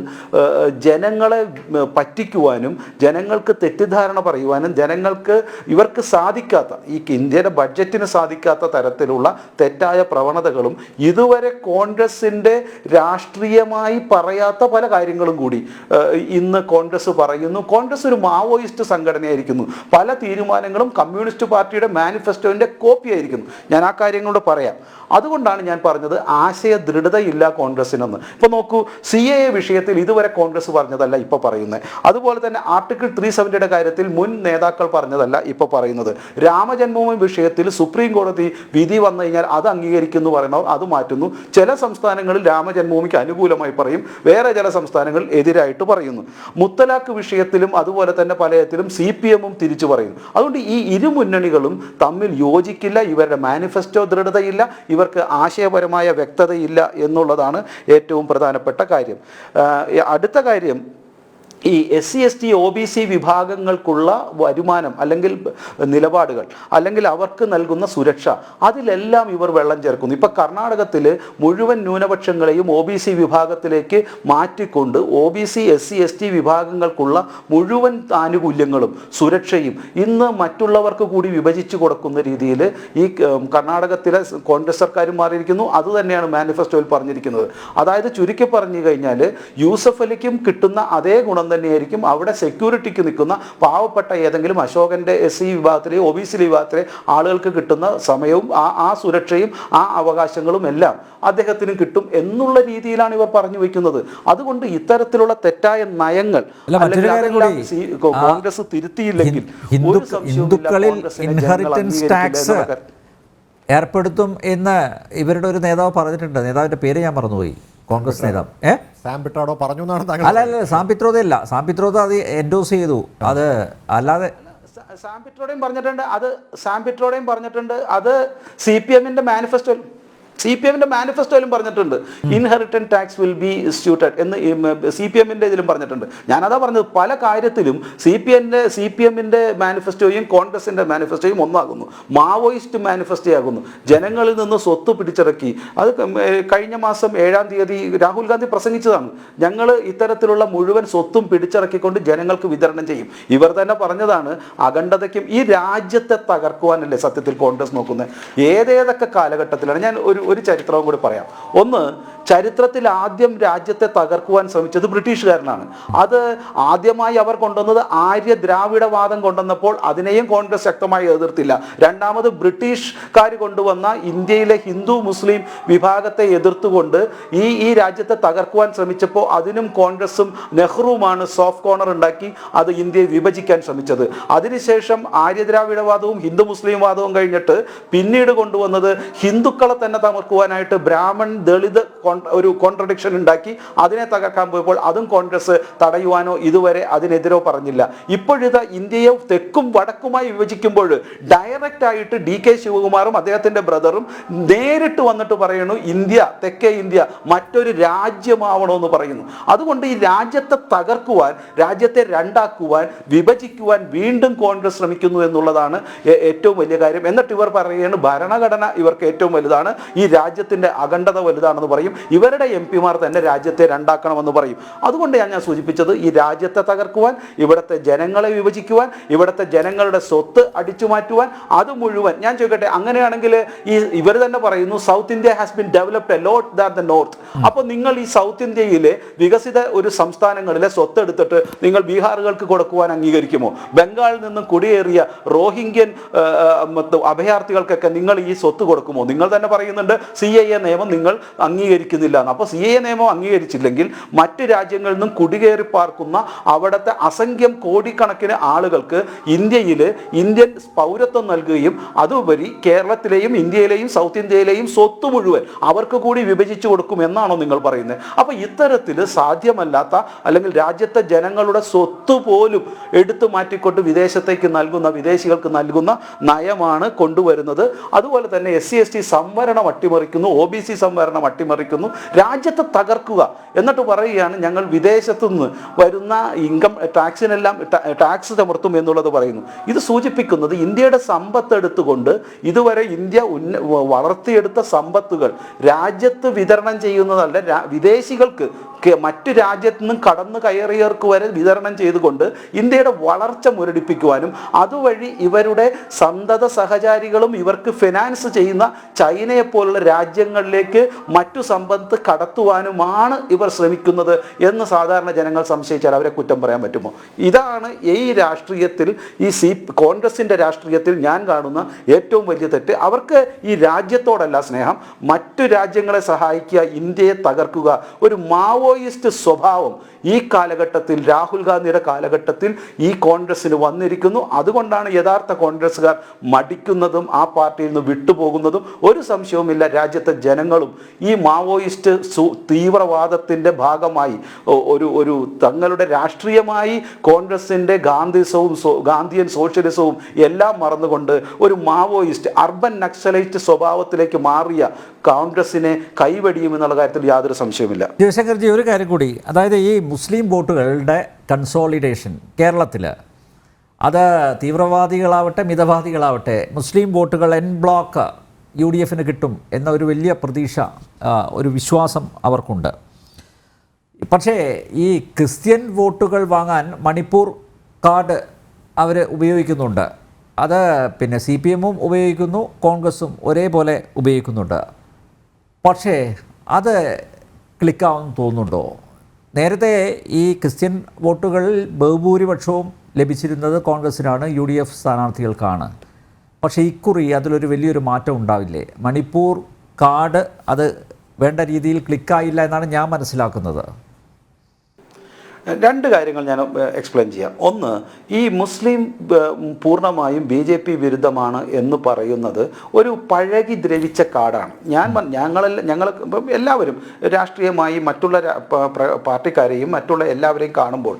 ജനങ്ങളെ പറ്റിക്കുവാനും ജനങ്ങൾക്ക് തെറ്റിദ്ധാരണ പറയുവാനും ഇവർക്ക് സാധിക്കാത്ത, ഈ ഇന്ത്യയുടെ ബഡ്ജറ്റിന് സാധിക്കാത്ത തരത്തിലുള്ള തെറ്റായ പ്രവണതകളും ഇതുവരെ കോൺഗ്രസിൻ്റെ രാഷ്ട്രീയമായി പറയാത്ത പല കാര്യങ്ങളും കൂടി ഇന്ന് കോൺഗ്രസ് പറയുന്നു. കോൺഗ്രസ് ഒരു മാവോയിസ്റ്റ് സംഘടനയായിരിക്കുന്നു. പല തീരുമാനങ്ങളും കമ്മ്യൂണിസ്റ്റ് പാർട്ടിയുടെ മാനിഫെസ്റ്റോൻ്റെ കോപ്പി ആയിരിക്കുന്നു. ഞാൻ ആ കാര്യങ്ങളോട് പറയാം. അതുകൊണ്ടാണ് ഞാൻ പറഞ്ഞത് ആശയ ദൃഢതയില്ല കോൺഗ്രസിനെന്ന്. ഇപ്പോൾ നോക്കൂ, CAA വിഷയത്തിൽ ഇതുവരെ കോൺഗ്രസ് പറഞ്ഞതല്ല ഇപ്പോൾ പറയുന്നത്. അതുപോലെ തന്നെ ആർട്ടിക്കിൾ 370 കാര്യത്തിൽ മുൻ നേതാക്കൾ പറഞ്ഞതല്ല ഇപ്പോൾ പറയുന്നത്. രാമജന്മഭൂമി വിഷയത്തിൽ സുപ്രീം കോടതി വിധി വന്നു കഴിഞ്ഞാൽ അത് അംഗീകരിക്കുന്നു പറയണോ, അത് മാറ്റുന്നു. ചില സംസ്ഥാനങ്ങളിൽ രാമജന്മഭൂമിക്ക് അനുകൂലമായി പറയും, വേറെ ചില സംസ്ഥാനങ്ങളിൽ എതിരായിട്ട് പറയുന്നു. മുത്തലാഖ് വിഷയത്തിലും അതുപോലെ തന്നെ പലയിടത്തിലും CPM തിരിച്ചു പറയുന്നു. അതുകൊണ്ട് ഈ ഇരു മുന്നണികളും തമ്മിൽ യോജിക്കില്ല. ഇവരുടെ മാനിഫെസ്റ്റോ ദൃഢതയില്ല, ഇവർക്ക് ആശയപരമായ വ്യക്തതയില്ല എന്നുള്ളതാണ് ഏറ്റവും പ്രധാനപ്പെട്ട കാര്യം. അടുത്ത കാര്യം, ഈ SC/ST OBC വിഭാഗങ്ങൾക്കുള്ള വരുമാനം അല്ലെങ്കിൽ നിലപാടുകൾ അല്ലെങ്കിൽ അവർക്ക് നൽകുന്ന സുരക്ഷ, അതിലെല്ലാം ഇവർ വെള്ളം ചേർക്കുന്നു. ഇപ്പം കർണാടകത്തിൽ മുഴുവൻ ന്യൂനപക്ഷങ്ങളെയും OBC വിഭാഗത്തിലേക്ക് മാറ്റിക്കൊണ്ട് OBC SC/ST വിഭാഗങ്ങൾക്കുള്ള മുഴുവൻ ആനുകൂല്യങ്ങളും സുരക്ഷയും ഇന്ന് മറ്റുള്ളവർക്ക് കൂടി വിഭജിച്ചു കൊടുക്കുന്ന രീതിയിൽ ഈ കർണാടകത്തിലെ കോൺഗ്രസ് സർക്കാരും മാറിയിരിക്കുന്നു. അതുതന്നെയാണ് മാനിഫെസ്റ്റോയിൽ പറഞ്ഞിരിക്കുന്നത്. അതായത് ചുരുക്കി പറഞ്ഞു കഴിഞ്ഞാൽ യൂസഫ് അലിക്കും കിട്ടുന്ന അതേ ഗുണം തന്നെയായിരിക്കും അവിടെ സെക്യൂരിറ്റിക്ക് നിൽക്കുന്ന പാവപ്പെട്ട ഏതെങ്കിലും അശോകന്റെ SC വിഭാഗത്തിലെ OBC വിഭാഗത്തിലെ ആളുകൾക്ക് കിട്ടുന്ന സമയവും ആ സുരക്ഷയും ആ അവകാശങ്ങളും എല്ലാം അദ്ദേഹത്തിന് കിട്ടും എന്നുള്ള രീതിയിലാണ് ഇവർ പറഞ്ഞു വയ്ക്കുന്നത്. അതുകൊണ്ട് ഇത്തരത്തിലുള്ള തെറ്റായ നയങ്ങൾ കോൺഗ്രസ് തിരുത്തിയില്ലെങ്കിൽ ഹിന്ദുക്കളിൽ ഇൻഹെറിറ്റൻസ് ടാക്സ് ഏർപ്പെടുത്തും എന്ന് ഇവരുടെ ഒരു നേതാവ് പറഞ്ഞിട്ടുണ്ട്. നേതാവിന്റെ പേര് ഞാൻ മറന്നുപോയി. കോൺഗ്രസ് നേതാവ് സാം പിട്രോഡോ പറഞ്ഞു എന്നാണ്. അല്ല, സാം പിട്രോദയല്ല. സാം പിട്രോദ അത് എൻഡോസ് ചെയ്തു. അത് അല്ലാതെ സാം പിട്രോഡയും പറഞ്ഞിട്ടുണ്ട്. അത് CPMന്റെ മാനിഫെസ്റ്റോയിലും പറഞ്ഞിട്ടുണ്ട്. Inheritance tax will be instituted എന്ന് CPMന്റെ ഇതിലും പറഞ്ഞിട്ടുണ്ട്. ഞാനതാ പറഞ്ഞത്, പല കാര്യത്തിലും CPMന്റെ മാനിഫെസ്റ്റോയും കോൺഗ്രസിന്റെ മാനിഫെസ്റ്റോയും ഒന്നാകുന്നു. മാവോയിസ്റ്റ് മാനിഫെസ്റ്റോ ആകുന്നു. ജനങ്ങളിൽ നിന്ന് സ്വത്ത് പിടിച്ചിറക്കി. അത് കഴിഞ്ഞ മാസം 7-ാം തീയതി രാഹുൽ ഗാന്ധി പ്രസംഗിച്ചതാണ്. ഞങ്ങൾ ഇത്തരത്തിലുള്ള മുഴുവൻ സ്വത്തും പിടിച്ചിറക്കിക്കൊണ്ട് ജനങ്ങൾക്ക് വിതരണം ചെയ്യും. ഇവർ തന്നെ പറഞ്ഞതാണ്, അഖണ്ഡതയ്ക്കും ഈ രാജ്യത്തെ തകർക്കുവാനല്ലേ സത്യത്തിൽ കോൺഗ്രസ് നോക്കുന്നത്. ഏതേതൊക്കെ കാലഘട്ടത്തിലാണ്, ഞാൻ ഒരു ചരിത്രവും കൂടി പറയാം. ഒന്ന്, ചരിത്രത്തിൽ ആദ്യം രാജ്യത്തെ തകർക്കുവാൻ ശ്രമിച്ചത് ബ്രിട്ടീഷുകാരനാണ്. അത് ആദ്യമായി അവർ കൊണ്ടുവന്നത് ആര്യ ദ്രാവിഡവാദം കൊണ്ടുവന്നപ്പോൾ അതിനെയും കോൺഗ്രസ് ശക്തമായി എതിർത്തില്ല. രണ്ടാമത് ബ്രിട്ടീഷുകാർ കൊണ്ടുവന്ന ഇന്ത്യയിലെ ഹിന്ദു മുസ്ലിം വിഭാഗത്തെ എതിർത്തുകൊണ്ട് ഈ രാജ്യത്തെ തകർക്കുവാൻ ശ്രമിച്ചപ്പോൾ അതിനും കോൺഗ്രസും നെഹ്റുവുമാണ് സോഫ്റ്റ് കോർണർ ഉണ്ടാക്കി അത് ഇന്ത്യയെ വിഭജിക്കാൻ ശ്രമിച്ചത്. അതിനുശേഷം ആര്യ ദ്രാവിഡവാദവും ഹിന്ദു മുസ്ലിം വാദവും കഴിഞ്ഞിട്ട് പിന്നീട് കൊണ്ടുവന്നത് ഹിന്ദുക്കളെ തന്നെ അടിച്ചമർക്കുവാനായിട്ട് ബ്രാഹ്മൺ ദളിത് ഒരു കോൺട്രഡിക്ഷൻ ഉണ്ടാക്കി അതിനെ തകർക്കാൻ പോയപ്പോൾ അതും കോൺഗ്രസ് തടയുവാനോ ഇതുവരെ അതിനെതിരോ പറഞ്ഞില്ല. ഇപ്പോഴിത് ഇന്ത്യയെ തെക്കും വടക്കുമായി വിഭജിക്കുമ്പോൾ ഡയറക്റ്റ് ആയിട്ട് DK ശിവകുമാറും അദ്ദേഹത്തിന്റെ ബ്രദറും നേരിട്ട് വന്നിട്ട് പറയുന്നു ഇന്ത്യ, തെക്കേ ഇന്ത്യ മറ്റൊരു രാജ്യമാവണമെന്ന് പറയുന്നു. അതുകൊണ്ട് ഈ രാജ്യത്തെ തകർക്കുവാൻ, രാജ്യത്തെ രണ്ടാക്കുവാൻ, വിഭജിക്കുവാൻ വീണ്ടും കോൺഗ്രസ് ശ്രമിക്കുന്നു എന്നുള്ളതാണ് ഏറ്റവും വലിയ കാര്യം. എന്നിട്ട് ഇവർ പറയുകയാണ് ഭരണഘടന ഇവർക്ക് ഏറ്റവും വലുതാണ്, ഈ രാജ്യത്തിന്റെ അഖണ്ഡത വലുതാണെന്ന് പറയും. ഇവരുടെ MP-മാർ തന്നെ രാജ്യത്തെ രണ്ടാക്കണമെന്ന് പറയും. അതുകൊണ്ടാണ് ഞാൻ സൂചിപ്പിച്ചത്, ഈ രാജ്യത്തെ തകർക്കുവാൻ, ഇവിടുത്തെ ജനങ്ങളെ വിഭജിക്കുവാൻ, ഇവിടുത്തെ ജനങ്ങളുടെ സ്വത്ത് അടിച്ചു മാറ്റുവാൻ, അത് മുഴുവൻ. ഞാൻ ചോദിക്കട്ടെ, അങ്ങനെയാണെങ്കിൽ ഇവർ തന്നെ പറയുന്നു south India has been developed a lot than the north. അപ്പോൾ നിങ്ങൾ ഈ സൗത്ത് ഇന്ത്യയിലെ വികസിത ഒരു സംസ്ഥാനങ്ങളിലെ സ്വത്ത് എടുത്തിട്ട് നിങ്ങൾ ബീഹാറുകൾക്ക് കൊടുക്കുവാൻ അംഗീകരിക്കുമോ? ബംഗാളിൽ നിന്നും കുടിയേറിയ റോഹിംഗ്യൻ അഭയാർത്ഥികൾക്കൊക്കെ നിങ്ങൾ ഈ സ്വത്ത് കൊടുക്കുമോ? നിങ്ങൾ തന്നെ പറയുന്നുണ്ട് CAA നിയമം നിങ്ങൾ അംഗീകരിക്കുന്നില്ല. അപ്പോൾ CAA നിയമം അംഗീകരിച്ചില്ലെങ്കിൽ മറ്റ് രാജ്യങ്ങളിൽ നിന്നും കുടികേറി പാർക്കുന്ന അവിടുത്തെ അസംഖ്യം കോടിക്കണക്കിന് ആളുകൾക്ക് ഇന്ത്യയിൽ ഇന്ത്യൻ പൗരത്വം നൽകുകയും അതുപരി കേരളത്തിലെയും ഇന്ത്യയിലെയും സൗത്ത് ഇന്ത്യയിലെയും സ്വത്ത് മുഴുവൻ അവർക്ക് കൂടി വിഭജിച്ചു കൊടുക്കും എന്നാണോ നിങ്ങൾ പറയുന്നത്? അപ്പോൾ ഇത്തരത്തിൽ സാധ്യമല്ലാത്ത അല്ലെങ്കിൽ രാജ്യത്തെ ജനങ്ങളുടെ സ്വത്ത് പോലും എടുത്തു മാറ്റിക്കൊണ്ട് വിദേശത്തേക്ക് നൽകുന്ന, വിദേശികൾക്ക് നൽകുന്ന നയമാണ് കൊണ്ടുവരുന്നത്. അതുപോലെ തന്നെ SC/ST സംവരണം അട്ടിമറിക്കുന്നു, OBC സംവരണം അട്ടിമറിക്കുന്നു, രാജ്യത്തെ തകർക്കുക. എന്നിട്ട് പറയുകയാണ് ഞങ്ങൾ വിദേശത്തു നിന്ന് വരുന്ന ഇൻകം ടാക്സിനെല്ലാം ടാക്സ് ചമർത്തും എന്നുള്ളത് പറയുന്നു. ഇത് സൂചിപ്പിക്കുന്നത് ഇന്ത്യയുടെ സമ്പത്ത് എടുത്തുകൊണ്ട് ഇതുവരെ ഇന്ത്യ വളർത്തിയെടുത്ത സമ്പത്തുകൾ രാജ്യത്ത് വിതരണം ചെയ്യുന്നതല്ല, വിദേശികൾക്ക് മറ്റു രാജ്യത്തു നിന്നും കടന്നു കയറിയവർക്ക് വരെ വിതരണം ചെയ്തുകൊണ്ട് ഇന്ത്യയുടെ വളർച്ച മുരടിപ്പിക്കുവാനും അതുവഴി ഇവരുടെ സന്തത സഹചാരികളും ഇവർക്ക് ഫിനാൻസ് ചെയ്യുന്ന ചൈനയെ പോലുള്ള രാജ്യങ്ങളിലേക്ക് മറ്റു സമ്പത്ത് കടത്തുവാനുമാണ് ഇവർ ശ്രമിക്കുന്നത് എന്ന് സാധാരണ ജനങ്ങൾ സംശയിച്ചാൽ അവരെ കുറ്റം പറയാൻ പറ്റുമോ? ഇതാണ് ഈ രാഷ്ട്രീയത്തിൽ, ഈ കോൺഗ്രസിൻ്റെ രാഷ്ട്രീയത്തിൽ ഞാൻ കാണുന്ന ഏറ്റവും വലിയ തെറ്റ്. അവർക്ക് ഈ രാജ്യത്തോടല്ല സ്നേഹം, മറ്റു രാജ്യങ്ങളെ സഹായിക്കുക, ഇന്ത്യയെ തകർക്കുക. ഒരു മാവോയിസ്റ്റ് സ്വഭാവം ഈ കാലഘട്ടത്തിൽ, രാഹുൽ ഗാന്ധിയുടെ കാലഘട്ടത്തിൽ ഈ കോൺഗ്രസ്സിന് വന്നിരിക്കുന്നു. അതുകൊണ്ടാണ് യഥാർത്ഥ കോൺഗ്രസ്സുകാർ മടിക്കുന്നതും ആ പാർട്ടിയിൽ നിന്ന് വിട്ടുപോകുന്നതും. ഒരു സംശയവുമില്ല, രാജ്യത്തെ ജനങ്ങളും ഈ മാവോയിസ്റ്റ് തീവ്രവാദത്തിൻ്റെ ഭാഗമായി ഒരു തങ്ങളുടെ രാഷ്ട്രീയമായി കോൺഗ്രസിൻ്റെ ഗാന്ധിയൻ സോഷ്യലിസവും എല്ലാം മറന്നുകൊണ്ട് ഒരു മാവോയിസ്റ്റ് അർബൻ നക്സലൈറ്റ് സ്വഭാവത്തിലേക്ക് മാറിയ കോൺഗ്രസിനെ കൈവെടിയുമെന്നുള്ള കാര്യത്തിൽ യാതൊരു സംശയവുമില്ല. ശിവശങ്കർജി, ഒരു കാര്യം കൂടി, അതായത് ഈ മുസ്ലിം വോട്ടുകളുടെ കൺസോളിഡേഷൻ കേരളത്തിൽ, അത് തീവ്രവാദികളാവട്ടെ മിതവാദികളാവട്ടെ, മുസ്ലിം വോട്ടുകൾ എൻ ബ്ലോക്ക് UDFന് കിട്ടും എന്ന ഒരു വലിയ പ്രതീക്ഷ, ഒരു വിശ്വാസം അവർക്കുണ്ട്. പക്ഷേ ഈ ക്രിസ്ത്യൻ വോട്ടുകൾ വാങ്ങാൻ മണിപ്പൂർ കാർഡ് അവർ ഉപയോഗിക്കുന്നുണ്ട്. അത് പിന്നെ CPM-ഉം ഉപയോഗിക്കുന്നു, കോൺഗ്രസും ഒരേപോലെ ഉപയോഗിക്കുന്നുണ്ട്. പക്ഷേ അത് ക്ലിക്കാവുമെന്ന് തോന്നുന്നുണ്ടോ? നേരത്തെ ഈ ക്രിസ്ത്യൻ വോട്ടുകളിൽ ബഹുഭൂരിപക്ഷവും ലഭിച്ചിരുന്നത് കോൺഗ്രസിനാണ്, UDF സ്ഥാനാർത്ഥികൾക്കാണ്. പക്ഷേ ഇക്കുറി അതിലൊരു വലിയൊരു മാറ്റം ഉണ്ടാവില്ലേ? മണിപ്പൂർ കാർഡ് അത് വേണ്ട രീതിയിൽ ക്ലിക്കായില്ല എന്നാണ് ഞാൻ മനസ്സിലാക്കുന്നത്. രണ്ട് കാര്യങ്ങൾ ഞാൻ എക്സ്പ്ലെയിൻ ചെയ്യാം. ഒന്ന്, ഈ മുസ്ലിം പൂർണ്ണമായും BJP വിരുദ്ധമാണ് എന്ന് പറയുന്നത് ഒരു പഴകി ദ്രവിച്ച കാർഡാണ്. ഞങ്ങൾ എല്ലാവരും രാഷ്ട്രീയമായി മറ്റുള്ള പാർട്ടിക്കാരെയും മറ്റുള്ള എല്ലാവരെയും കാണുമ്പോൾ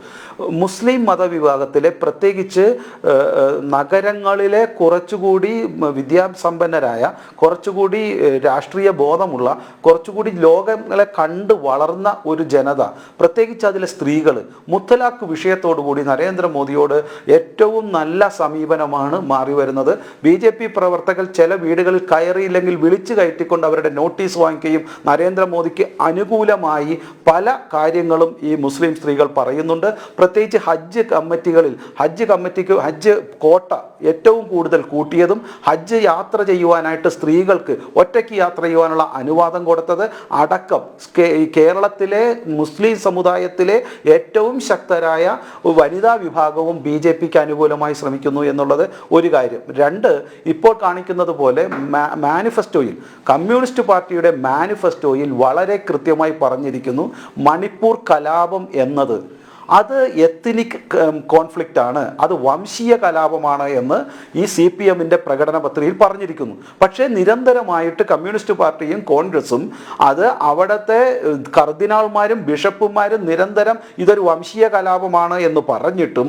മുസ്ലിം മതവിഭാഗത്തിലെ, പ്രത്യേകിച്ച് നഗരങ്ങളിലെ കുറച്ചുകൂടി വിദ്യാസമ്പന്നരായ, കുറച്ചുകൂടി രാഷ്ട്രീയ ബോധമുള്ള, കുറച്ചുകൂടി ലോകങ്ങളെ കണ്ട് വളർന്ന ഒരു ജനത, പ്രത്യേകിച്ച് അതിലെ സ്ത്രീകൾ, മുത്തലാഖ് വിഷയത്തോടുകൂടി നരേന്ദ്രമോദിയോട് ഏറ്റവും നല്ല സമീപനമാണ് മാറി വരുന്നത്. BJP പ്രവർത്തകർ ചില വീടുകളിൽ കയറിയില്ലെങ്കിൽ വിളിച്ചു കയറ്റിക്കൊണ്ട് അവരുടെ നോട്ടീസ് വാങ്ങിക്കുകയും നരേന്ദ്രമോദിക്ക് അനുകൂലമായി പല കാര്യങ്ങളും ഈ മുസ്ലിം സ്ത്രീകൾ പറയുന്നുണ്ട്. പ്രത്യേകിച്ച് ഹജ്ജ് കമ്മിറ്റികളിൽ ഹജ്ജ് കോട്ട ഏറ്റവും കൂടുതൽ കൂട്ടിയതും ഹജ്ജ് യാത്ര ചെയ്യുവാനായിട്ട് സ്ത്രീകൾക്ക് ഒറ്റയ്ക്ക് യാത്ര ചെയ്യുവാനുള്ള അനുവാദം കൊടുത്തത് അടക്കം കേരളത്തിലെ മുസ്ലിം സമുദായത്തിലെ ഏറ്റവും ശക്തരായ വനിതാ വിഭാഗവും BJPക്ക് അനുകൂലമായി ശ്രമിക്കുന്നു എന്നുള്ളത് ഒരു കാര്യം. രണ്ട്, ഇപ്പോൾ കാണിക്കുന്നത് പോലെ മാനിഫെസ്റ്റോയിൽ, കമ്മ്യൂണിസ്റ്റ് പാർട്ടിയുടെ മാനിഫെസ്റ്റോയിൽ വളരെ കൃത്യമായി പറഞ്ഞിരിക്കുന്നു, മണിപ്പൂർ കലാപം എന്നത് അത് എത്നിക് കോൺഫ്ലിക്റ്റ് ആണ്, അത് വംശീയ കലാപമാണ് എന്ന് ഈ CPM-ന്റെ പ്രകടന പത്രികയിൽ പറഞ്ഞിരിക്കുന്നു. പക്ഷേ നിരന്തരമായിട്ട് കമ്മ്യൂണിസ്റ്റ് പാർട്ടിയും കോൺഗ്രസും അത് അവിടുത്തെ കർദിനാൾമാരും ബിഷപ്പുമാരും നിരന്തരം ഇതൊരു വംശീയ കലാപമാണ് എന്ന് പറഞ്ഞിട്ടും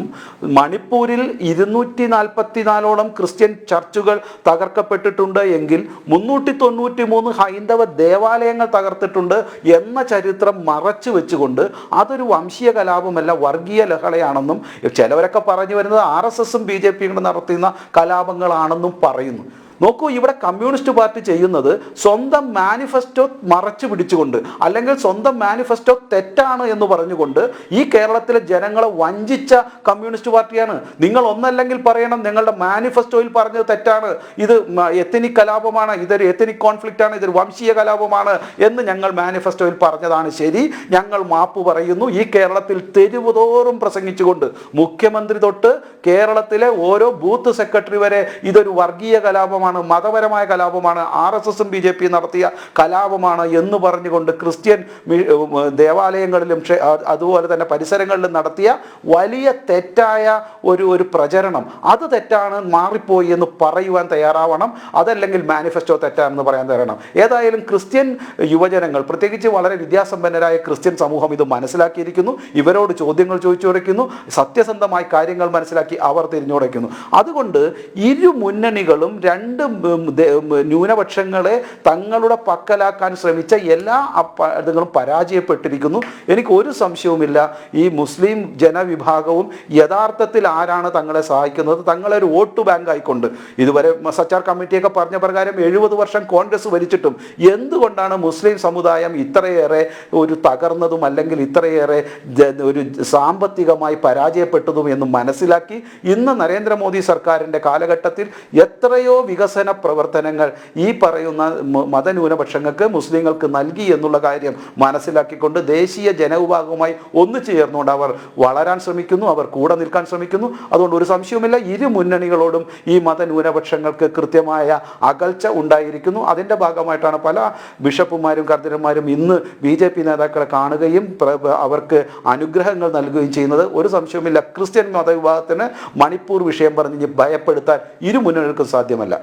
മണിപ്പൂരിൽ 244ഓളം ക്രിസ്ത്യൻ ചർച്ചുകൾ തകർക്കപ്പെട്ടിട്ടുണ്ട് എങ്കിൽ 393 ഹൈന്ദവ ദേവാലയങ്ങൾ തകർത്തിട്ടുണ്ട് എന്ന ചരിത്രം മറച്ചു വെച്ചുകൊണ്ട് അതൊരു വംശീയ കലാപമല്ല, വർഗീയ ലഹളയാണെന്നും ചിലവരൊക്കെ പറഞ്ഞു വരുന്നത് RSSും BJPയും കൂടെ നടത്തുന്ന കലാപങ്ങളാണെന്നും പറയുന്നു. നോക്കൂ, ഇവിടെ കമ്മ്യൂണിസ്റ്റ് പാർട്ടി ചെയ്യുന്നത് സ്വന്തം മാനിഫെസ്റ്റോ മറച്ചു പിടിച്ചുകൊണ്ട് അല്ലെങ്കിൽ സ്വന്തം മാനിഫെസ്റ്റോ തെറ്റാണ് എന്ന് പറഞ്ഞുകൊണ്ട് ഈ കേരളത്തിലെ ജനങ്ങളെ വഞ്ചിച്ച കമ്മ്യൂണിസ്റ്റ് പാർട്ടിയാണ്. നിങ്ങൾ ഒന്നല്ലെങ്കിൽ പറയണം നിങ്ങളുടെ മാനിഫെസ്റ്റോയിൽ പറഞ്ഞത് തെറ്റാണ്, ഇത് എത്നിക് കലാപമാണ്, ഇതൊരു എത്നിക് കോൺഫ്ലിക്റ്റ് ആണ്, ഇതൊരു വംശീയ കലാപമാണ് എന്ന് ഞങ്ങൾ മാനിഫെസ്റ്റോയിൽ പറഞ്ഞതാണ് ശരി, ഞങ്ങൾ മാപ്പ് പറയുന്നു. ഈ കേരളത്തിൽ തെരുവുതോറും പ്രസംഗിച്ചുകൊണ്ട് മുഖ്യമന്ത്രി തൊട്ട് കേരളത്തിലെ ഓരോ ബൂത്ത് സെക്രട്ടറി വരെ ഇതൊരു വർഗീയ കലാപമാണ്, മതപരമായ കലാപമാണ്, RSSും BJPയും നടത്തിയ കലാപമാണ് എന്ന് പറഞ്ഞുകൊണ്ട് ക്രിസ്ത്യൻ ദേവാലയങ്ങളിലും അതുപോലെ തന്നെ പരിസരങ്ങളിലും നടത്തിയ വലിയ തെറ്റായ ഒരു പ്രചരണം, അത് തെറ്റാണ്, മാറിപ്പോയി എന്ന് പറയുവാൻ തയ്യാറാവണം. അതല്ലെങ്കിൽ മാനിഫെസ്റ്റോ തെറ്റാണെന്ന് പറയാൻ തയ്യാറാവണം. ഏതായാലും ക്രിസ്ത്യൻ യുവജനങ്ങൾ, പ്രത്യേകിച്ച് വളരെ വിദ്യാസമ്പന്നരായ ക്രിസ്ത്യൻ സമൂഹം ഇത് മനസ്സിലാക്കിയിരിക്കുന്നു. ഇവരോട് ചോദ്യങ്ങൾ ചോദിച്ചുടയ്ക്കുന്നു, സത്യസന്ധമായി കാര്യങ്ങൾ മനസ്സിലാക്കി അവർ തിരിഞ്ഞുടയ്ക്കുന്നു. അതുകൊണ്ട് ഇരു മുന്നണികളും രണ്ട് ന്യൂനപക്ഷങ്ങളെ തങ്ങളുടെ പക്കലാക്കാൻ ശ്രമിച്ച എല്ലാ ഇതുങ്ങളും പരാജയപ്പെട്ടിരിക്കുന്നു. എനിക്ക് ഒരു സംശയവുമില്ല, ഈ മുസ്ലിം ജനവിഭാഗവും യഥാർത്ഥത്തിൽ ആരാണ് തങ്ങളെ സഹായിക്കുന്നത്, തങ്ങളെ ഒരു വോട്ട് ബാങ്ക് ആയിക്കൊണ്ട് ഇതുവരെ സച്ചാർ കമ്മിറ്റിയൊക്കെ പറഞ്ഞ പ്രകാരം 70 വർഷം കോൺഗ്രസ് ഭരിച്ചിട്ടും എന്തുകൊണ്ടാണ് മുസ്ലിം സമുദായം ഇത്രയേറെ ഒരു തകർന്നതും അല്ലെങ്കിൽ ഇത്രയേറെ ഒരു സാമ്പത്തികമായി പരാജയപ്പെട്ടതും എന്ന് മനസ്സിലാക്കി ഇന്ന് നരേന്ദ്രമോദി സർക്കാരിൻ്റെ കാലഘട്ടത്തിൽ എത്രയോ വികസന പ്രവർത്തനങ്ങൾ ഈ പറയുന്ന മതന്യൂനപക്ഷങ്ങൾക്ക് മുസ്ലിങ്ങൾക്ക് നൽകി എന്നുള്ള കാര്യം മനസ്സിലാക്കിക്കൊണ്ട് ദേശീയ ജനവിഭാഗവുമായി ഒന്നു ചേർന്നുകൊണ്ട് അവർ വളരാൻ ശ്രമിക്കുന്നു, അവർ കൂടെ നിൽക്കാൻ ശ്രമിക്കുന്നു. അതുകൊണ്ട് ഒരു സംശയവുമില്ല, ഇരു മുന്നണികളോടും ഈ മതന്യൂനപക്ഷങ്ങൾക്ക് കൃത്യമായ അകൽച്ച ഉണ്ടായിരിക്കുന്നു. അതിൻ്റെ ഭാഗമായിട്ടാണ് പല ബിഷപ്പുമാരും കർദിനാൾമാരും ഇന്ന് BJP നേതാക്കളെ കാണുകയും അവർക്ക് അനുഗ്രഹങ്ങൾ നൽകുകയും ചെയ്യുന്നത്. ഒരു സംശയവുമില്ല, ക്രിസ്ത്യൻ മതവിഭാഗത്തിന് മണിപ്പൂർ വിഷയം പറഞ്ഞ് ഭയപ്പെടുത്താൻ ഇരു മുന്നണികൾക്കും സാധ്യമല്ല.